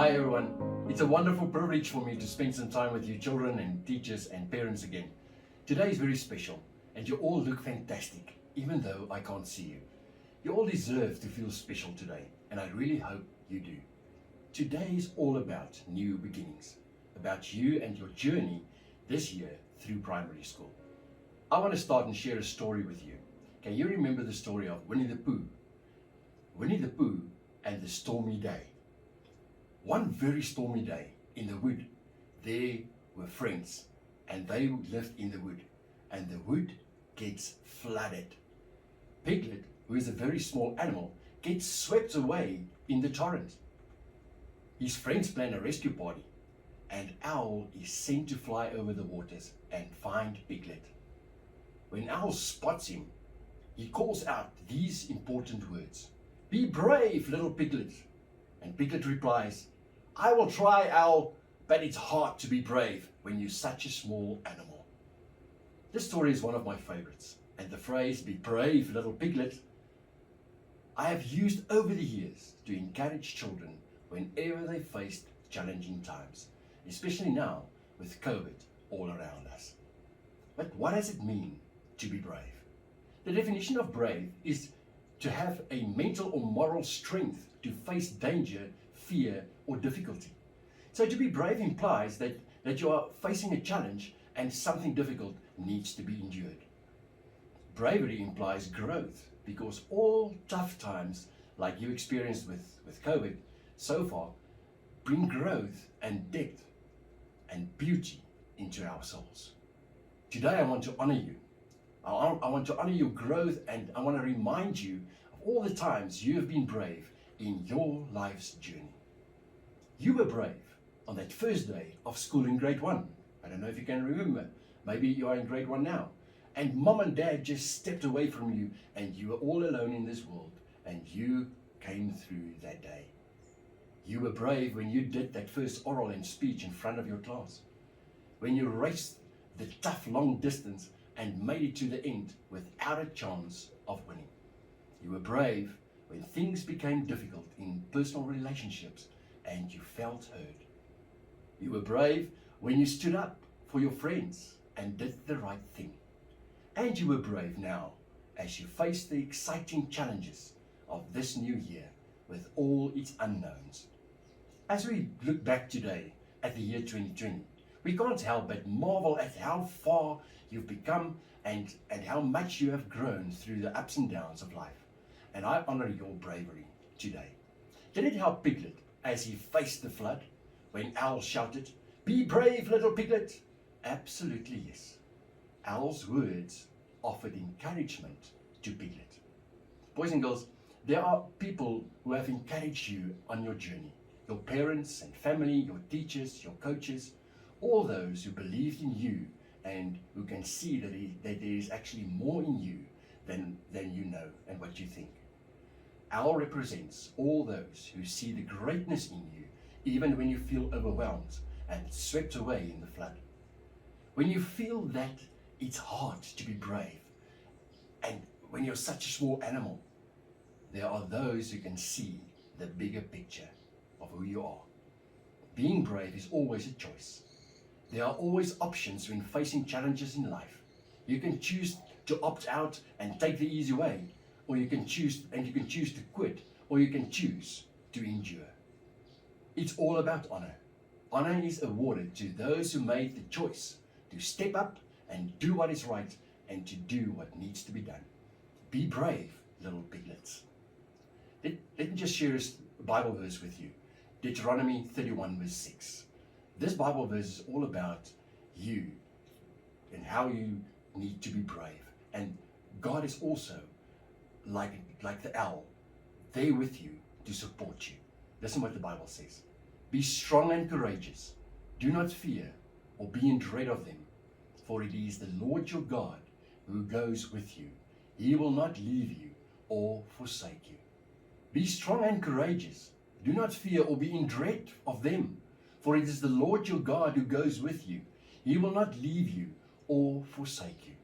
Hi everyone, it's a wonderful privilege for me to spend some time with you children and teachers and parents again. Today is very special and you all look fantastic, even though I can't see you. You all deserve to feel special today and I really hope you do. Today is all about new beginnings, about you and your journey this year through primary school. I want to start and share a story with you. Can you remember the story of Winnie the Pooh? Winnie the Pooh and the Stormy Day. One very stormy day in the wood, there were friends and they lived in the wood and the wood gets flooded. Piglet, who is a very small animal, gets swept away in the torrent. His friends plan a rescue party and Owl is sent to fly over the waters and find Piglet. When Owl spots him, he calls out these important words: "Be brave, little Piglet." And Piglet replies, "I will try, Owl, but it's hard to be brave when you're such a small animal." This story is one of my favorites, and the phrase "be brave, little Piglet" I have used over the years to encourage children whenever they faced challenging times, especially now with COVID all around us. But what does it mean to be brave? The definition of brave is to have a mental or moral strength to face danger, fear, or difficulty. So to be brave implies that you are facing a challenge and something difficult needs to be endured. Bravery implies growth because all tough times, like you experienced with COVID so far, bring growth and depth and beauty into our souls. Today I want to honor you. I want to honor your growth and I want to remind you of all the times you have been brave in your life's journey. You were brave on that first day of school in grade 1. I don't know if you can remember. Maybe you are in grade 1 now. And mom and dad just stepped away from you and you were all alone in this world and you came through that day. You were brave when you did that first oral and speech in front of your class. When you raced the tough long distance and made it to the end without a chance of winning. You were brave when things became difficult in personal relationships and you felt heard. You were brave when you stood up for your friends and did the right thing. And you were brave now as you face the exciting challenges of this new year with all its unknowns. As we look back today at the year 2020, we can't help but marvel at how far you've become and how much you have grown through the ups and downs of life. And I honor your bravery today. Did it help Piglet as he faced the flood when Owl shouted, "Be brave, little Piglet"? Absolutely yes. Owl's words offered encouragement to Piglet. Boys and girls, there are people who have encouraged you on your journey. Your parents and family, your teachers, your coaches, all those who believed in you and who can see that there is actually more in you than you know and what you think. Owl represents all those who see the greatness in you, even when you feel overwhelmed and swept away in the flood. When you feel that it's hard to be brave, and when you're such a small animal, there are those who can see the bigger picture of who you are. Being brave is always a choice. There are always options when facing challenges in life. You can choose to opt out and take the easy way, or you can choose to quit, or you can choose to endure. It's all about honor. Honor is awarded to those who made the choice to step up and do what is right and to do what needs to be done. Be brave, little piglets. Let me just share a Bible verse with you. Deuteronomy 31 verse 6. This Bible verse is all about you and how you need to be brave. And God is also, like the owl, there with you to support you. Listen what the Bible says. Be strong and courageous. Do not fear or be in dread of them, for it is the Lord your God who goes with you. He will not leave you or forsake you. Be strong and courageous. Do not fear or be in dread of them, for it is the Lord your God who goes with you. He will not leave you or forsake you.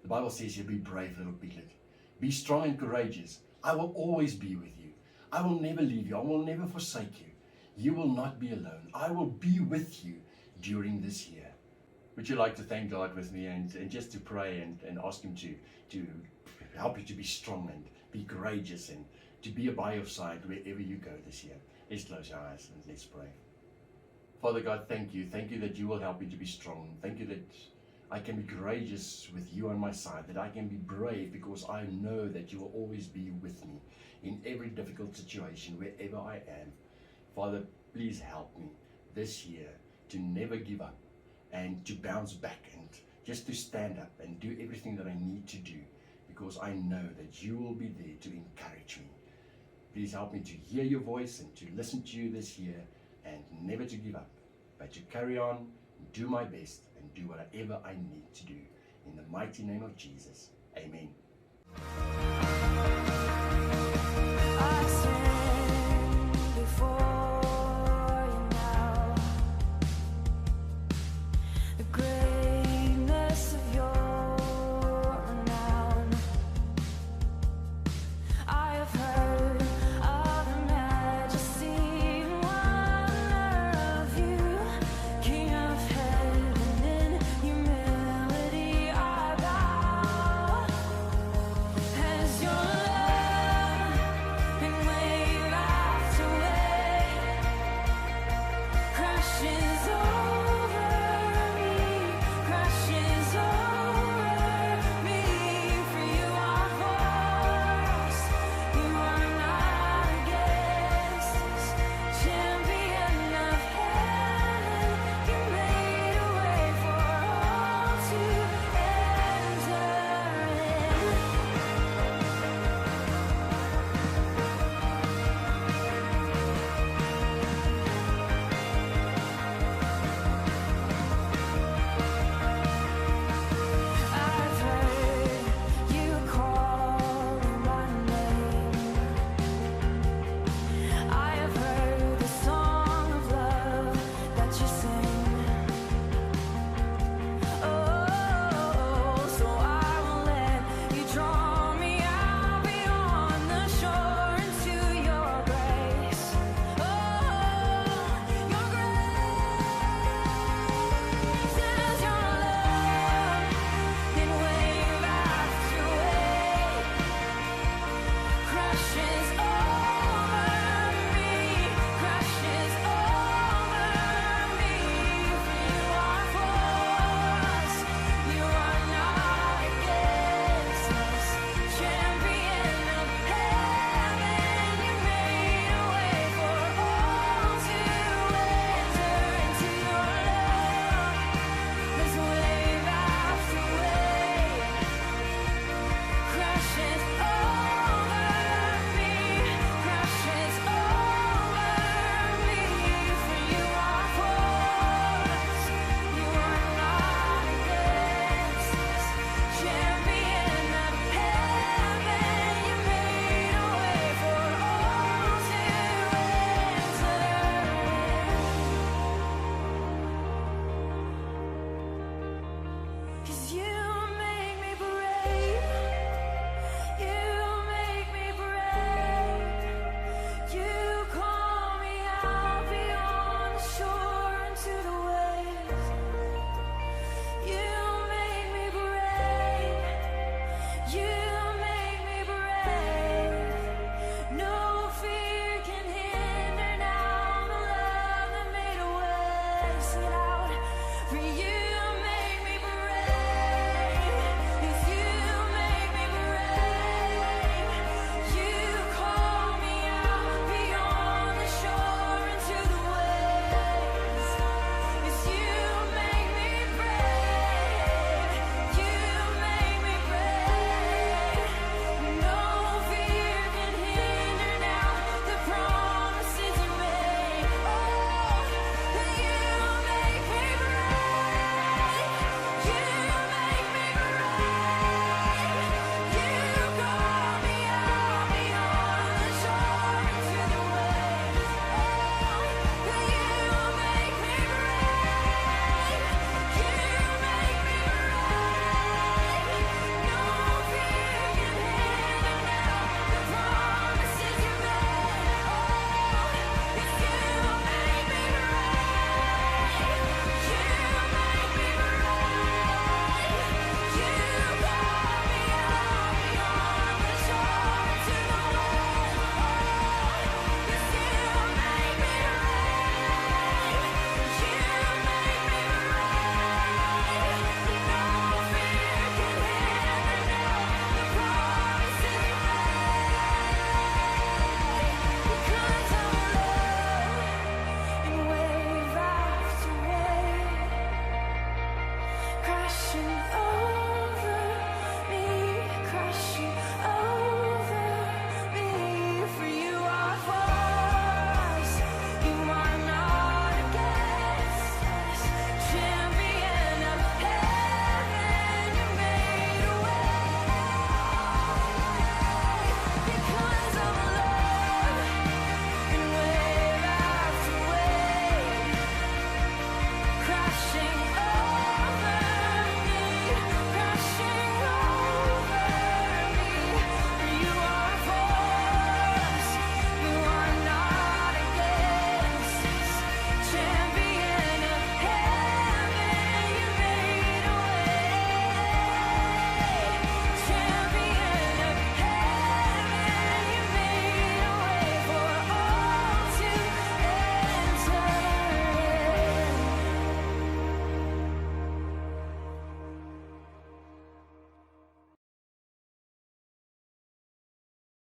The Bible says here, be brave, little piglet. Be strong and courageous. I will always be with you. I will never leave you. I will never forsake you. You will not be alone. I will be with you during this year. Would you like to thank God with me and just to pray and ask Him to help you to be strong and be courageous and to be by your side wherever you go this year? Let's close our eyes and let's pray. Father God, thank you. Thank you that you will help me to be strong. Thank you that I can be courageous with you on my side, that I can be brave because I know that you will always be with me in every difficult situation, wherever I am. Father, please help me this year to never give up and to bounce back and just to stand up and do everything that I need to do, because I know that you will be there to encourage me. Please help me to hear your voice and to listen to you this year and never to give up, but to carry on, do my best and do whatever I need to do. In the mighty name of Jesus, amen.